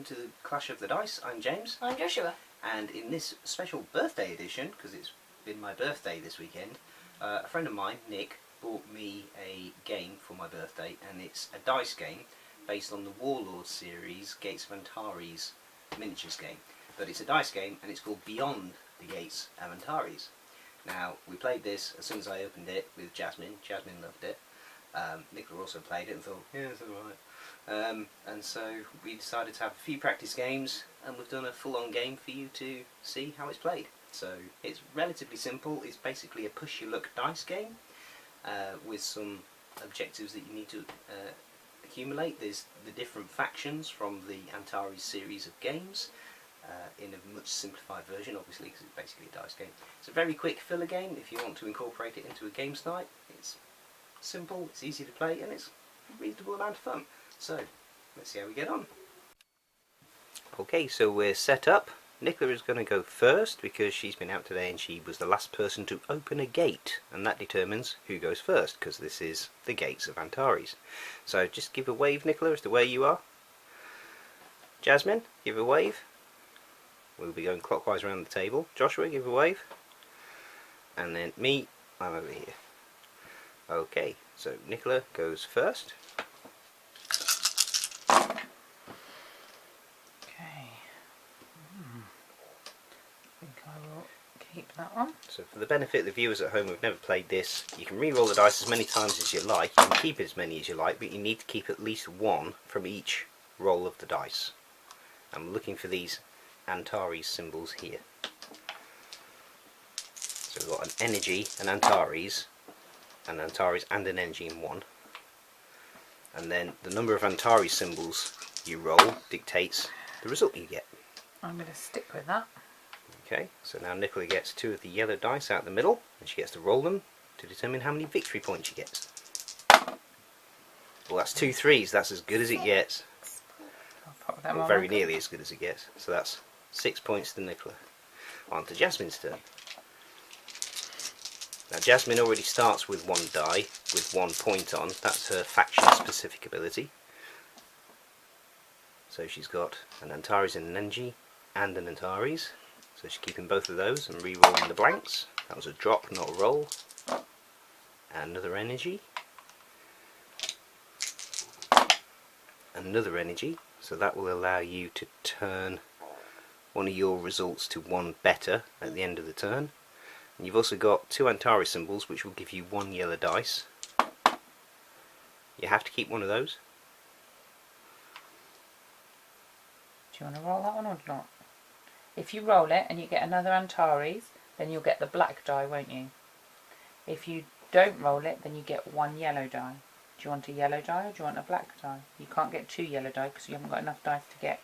to Clash of the Dice. I'm James. I'm Joshua. And in this special birthday edition, because it's been my birthday this weekend, a friend of mine, Nick, bought me a game for my birthday, and it's a dice game based on the Warlord series, Gates of Antares miniatures game. But it's a dice game, and it's called Beyond the Gates of Antares. Now, we played this as soon as I opened it with Jasmine. Jasmine loved it. Nicola also played it and thought, yeah, it's alright. And so we decided to have a few practice games, and we've done a full-on game for you to see how it's played. So it's relatively simple. It's basically a push-your-luck dice game with some objectives that you need to accumulate. There's the different factions from the Antares series of games in a much simplified version, obviously, because it's basically a dice game. It's a very quick filler game if you want to incorporate it into a games night. It's simple, it's easy to play, and it's a reasonable amount of fun. So, let's see how we get on. Okay, so we're set up. Nicola is going to go first because she's been out today and she was the last person to open a gate, and that determines who goes first, because this is the Gates of Antares. So just give a wave, Nicola, as to where you are. Jasmine, give a wave. We'll be going clockwise around the table. Joshua, give a wave. And then me, I'm over here. Okay, so Nicola goes first. Okay. I think I will keep that one. So for the benefit of the viewers at home who've never played this, you can re-roll the dice as many times as you like. You can keep as many as you like, but you need to keep at least one from each roll of the dice. I'm looking for these Antares symbols here. So we've got an energy, an Antares and an energy in one. And then the number of Antares symbols you roll dictates the result you get. I'm going to stick with that. Okay, so now Nicola gets two of the yellow dice out the middle, and she gets to roll them to determine how many victory points she gets. Well, that's 2 3s, that's as good as it gets. I'll pop them Or on. very nearly as good as it gets. So that's 6 points to Nicola. On to Jasmine's turn. Now Jasmine already starts with one die, with 1 point on. That's her faction specific ability. So she's got an Antares and an energy, and an Antares. So she's keeping both of those and re-rolling the blanks. That was a drop, not a roll. And another energy. Another energy. So that will allow you to turn one of your results to one better at the end of the turn. And you've also got 2 Antares symbols, which will give you 1 yellow dice. You have to keep one of those. Do you want to roll that one or not? If you roll it and you get another Antares, then you'll get the black die, won't you? If you don't roll it, then you get 1 yellow die. Do you want a yellow die or do you want a black die? You can't get 2 yellow die because you haven't got enough dice to get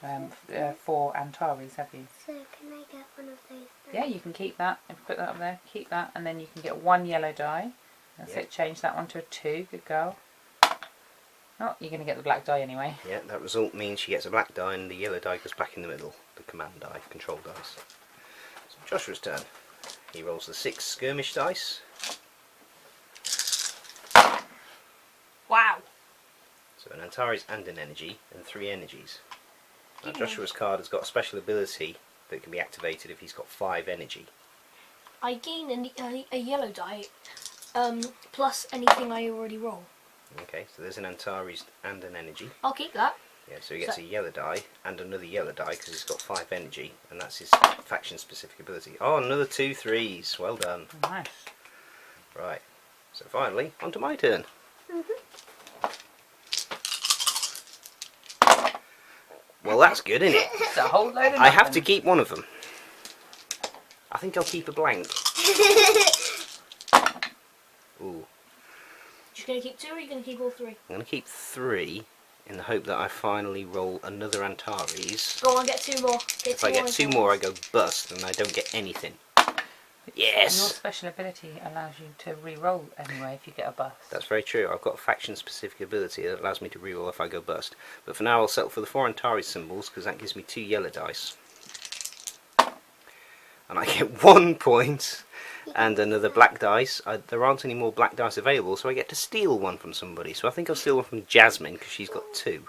4 Antares, have you? So can I get one of those? Yeah, you can keep that. If you put that up there, keep that, and then you can get 1 yellow die. That's Yeah. it. Change that one to a 2. Good girl. Oh, you're going to get the black die anyway. Yeah, that result means she gets a black die and the yellow die goes back in the middle. The command die, control dice. So Joshua's turn. He rolls the 6 skirmish dice. Wow. So an Antares and an energy, and 3 energies. Now Joshua's card has got a special ability that can be activated if he's got 5 energy. I gain a yellow die, plus anything I already roll. Okay, so there's an Antares and an energy. I'll keep that. Yeah, so he gets a yellow die and another yellow die because he's got 5 energy, and that's his faction specific ability. Oh, another 2 3s. Well done. Nice. Right, so finally, on to my turn. Well, that's good, isn't it? It's a whole load of I have nothing. to keep one of them. I think I'll keep a blank. Ooh. You're going to keep 2 or are you going to keep all 3? I'm going to keep 3 in the hope that I finally roll another Antares. Go on, get 2 more. If I get 2 more, I go bust and I don't get anything. And your Yes! special ability allows you to re-roll anyway if you get a bust. That's very true. I've got a faction specific ability that allows me to reroll if I go bust. But for now I'll settle for the 4 Antares symbols because that gives me 2 yellow dice. And I get 1 point and another black dice. There aren't any more black dice available, so I get to steal one from somebody. So I think I'll steal one from Jasmine because she's got 2.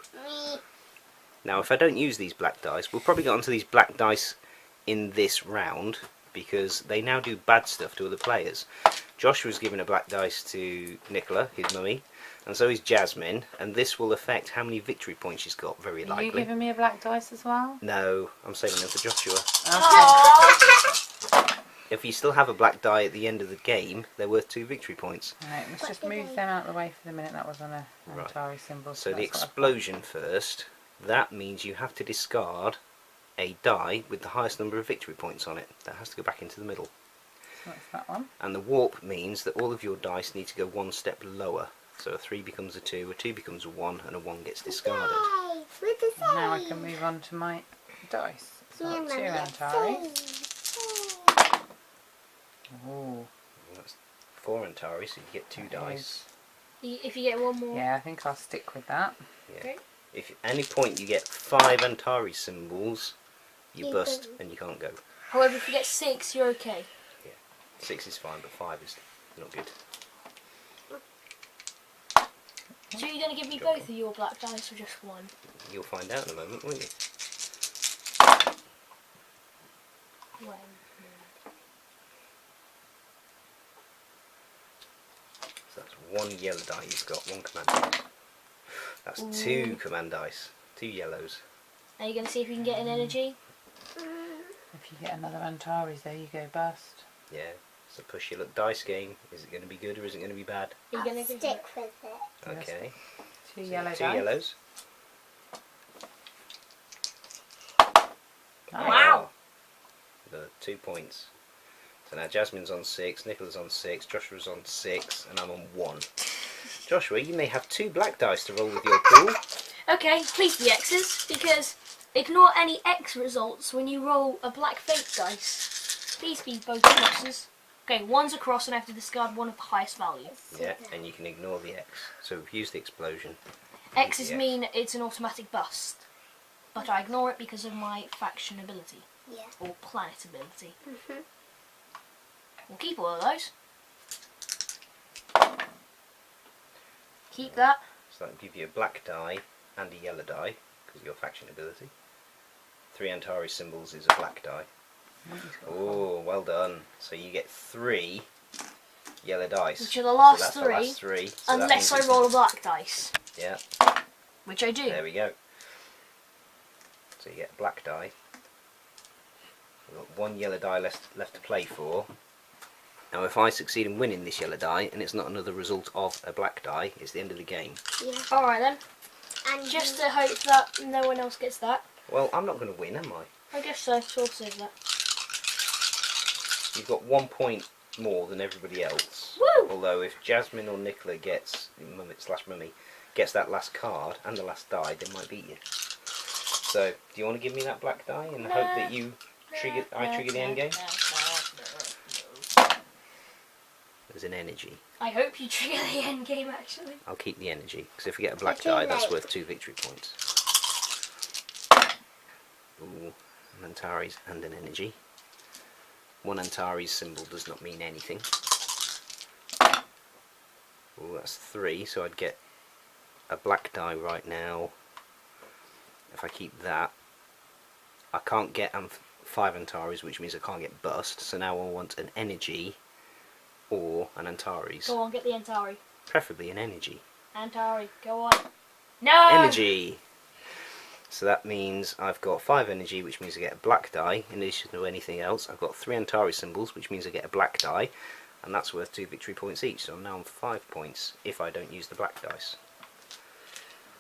Now, if I don't use these black dice, we'll probably get onto these black dice in this round, because they now do bad stuff to other players. Joshua's given a black dice to Nicola, his mummy, and so is Jasmine, and this will affect how many victory points she's got, very Are likely. you giving me a black dice as well? No, I'm saving them for Joshua. Okay. If you still have a black die at the end of the game, they're worth 2 victory points. Right, let's just move them out of the way for the minute. That was on a Right. Antares symbol. So the that's what I've got. explosion first, that means you have to discard a die with the highest number of victory points on it. That has to go back into the middle. So that's that one. And the warp means that all of your dice need to go one step lower. So a 3 becomes a 2 becomes a 1, and a 1 gets discarded. Yay! With the And now I can move on to my dice. So I've got 2 Antares. Ooh. That's 4 Antares, so you get 2 That dice. If you get one more. Yeah, I think I'll stick with that. Yeah. Okay. If at any point you get 5 Antares symbols, you You bust don't. and you can't go. However, if you get 6, you're okay. 6 is fine, but 5 is not good. So you're going to give me both of your black dice or just one? You'll find out in a moment, won't you? When? So that's 1 yellow die you've got, 1 command dice. That's 2 command dice, 2 yellows. Are you going to see if you can get an energy? If you get another Antares, there you go, bust. Yeah, it's a push your luck dice game. Is it going to be good or is it going to be bad? Are you I'll going to stick with it. Yes. Okay. 2 So yellow 2 dice. yellows. Nice. Wow. The 2 points. So now Jasmine's on 6, Nicola's on 6, Joshua's on 6, and I'm on 1. Joshua, you may have 2 black dice to roll with your pool. Okay, please be X's, because ignore any X results when you roll a black fake dice. Please be both crosses. Okay, 1's a cross and I have to discard one of the highest value. Yeah, and you can ignore the X. So use the explosion. X's Yes. mean it's an automatic bust, but I ignore it because of my faction ability, Yeah. or planet ability. Mhm. We'll keep all of those. Keep that. So that'll give you a black die and a yellow die, because of your faction ability. 3 Antares symbols is a black die. Oh, well done. So you get 3 yellow dice. Which are the last so that's 3, the last 3. So that unless I means roll a black dice, Yeah, which I do. there we go. So you get a black die. We've got 1 yellow die left to play for. Now if I succeed in winning this yellow die, and it's not another result of a black die, it's the end of the game. Yeah. Alright then, And just to hope that no one else gets that. Well, I'm not going to win, am I? I guess so, so I'll save that. You've got 1 point more than everybody else. Woo! Although if Jasmine or Nicola gets mummy gets that last card and the last die, they might beat you. So, do you want to give me that black die in the hope that you trigger the end game? There's an energy. I hope you trigger the end game actually. I'll keep the energy, because if we get a black Too die, that's late. worth 2 victory points. Ooh, an Antares and an energy. 1 Antares symbol does not mean anything. Ooh, that's 3, so I'd get a black die right now. If I keep that, I can't get 5 Antares, which means I can't get bust, so now I want an energy or an Antares. Go on, get the Antari. Preferably an energy. Antari, go on. No! Energy! So that means I've got 5 energy, which means I get a black die. In addition to anything else, I've got 3 Antares symbols, which means I get a black die, and that's worth 2 victory points each. So I'm now on 5 points if I don't use the black dice.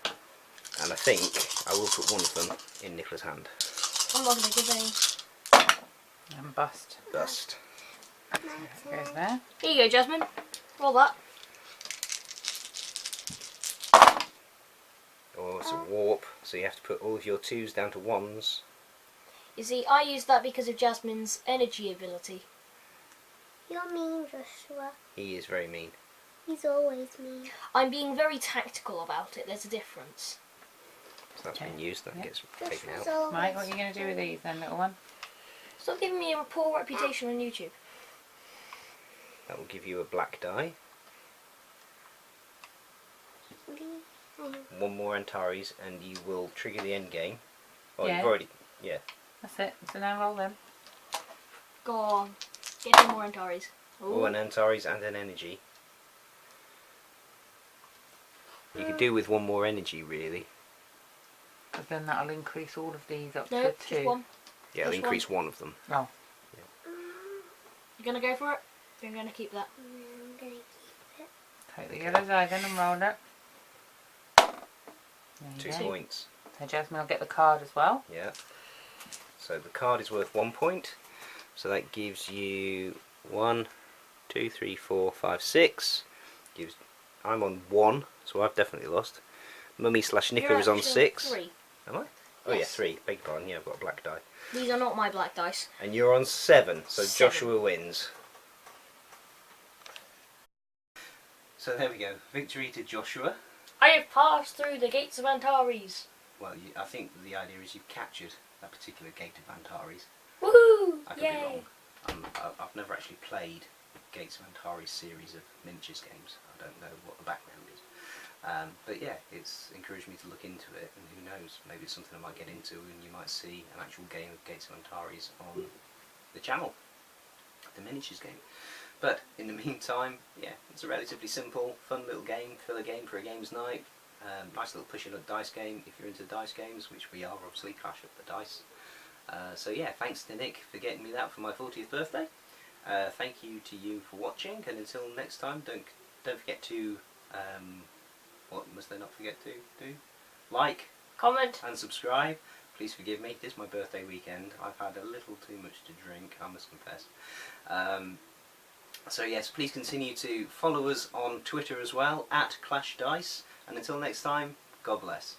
And I think I will put one of them in Nicola's hand. I'm not going to give any. And bust. Bust. Goes there. Here you go, Jasmine. Roll that. Oh, it's a warp, so you have to put all of your 2s down to 1s. You see, I used that because of Jasmine's energy ability. you're mean, Joshua. He is very mean. He's always mean. I'm being very tactical about it, there's a difference. So that's been used, that Yeah. gets taken Joshua's out. always Right, what are you going to do with these then, little one? Stop giving me a poor reputation on YouTube. That will give you a black die. one more Antares, and you will trigger the end game. Oh, Yeah. you've already... Yeah. That's it. So now roll them. Go on. Get some more Antares. Oh, an Antares and an energy. You could do with one more energy, really. But then that'll increase all of these up No, to just 2. one. Yeah, it'll Just increase one of them. Oh. You gonna go for it? You're gonna keep that. I'm gonna keep it. Take the yellow die then and roll it. There you 2 go. points. So Jasmine will get the card as well. Yeah. So the card is worth 1 point. So that gives you 1, 2, 3, 4, 5, 6. I'm on 1, so I've definitely lost. Mummy / Nicker You're is on actually 6. 3. Am I? Oh yeah, Yes. 3. Beg your pardon. Yeah, I've got a black die. These are not my black dice. And you're on 7. So 7. Joshua wins. So there we go. Victory to Joshua. I have passed through the gates of Antares. Well, I think the idea is you've captured that particular gate of Antares. Woohoo! I could Yay! be wrong. I've never actually played Gates of Antares series of miniatures games. I don't know what the background is. But yeah, it's encouraged me to look into it, and who knows, maybe it's something I might get into, and you might see an actual game of Gates of Antares on the channel, the miniatures game. But in the meantime, yeah, it's a relatively simple, fun little game, filler game for a games night. Nice little push-and-look dice game if you're into dice games, which we are obviously, Clash of the Dice. So yeah, thanks to Nick for getting me that for my 40th birthday. Thank you to you for watching, and until next time, don't forget to what must they not forget to do? Like, Comment. and subscribe. Please forgive me. This is my birthday weekend. I've had a little too much to drink, I must confess. So yes, please continue to follow us on Twitter as well, @ClashDice. And until next time, God bless.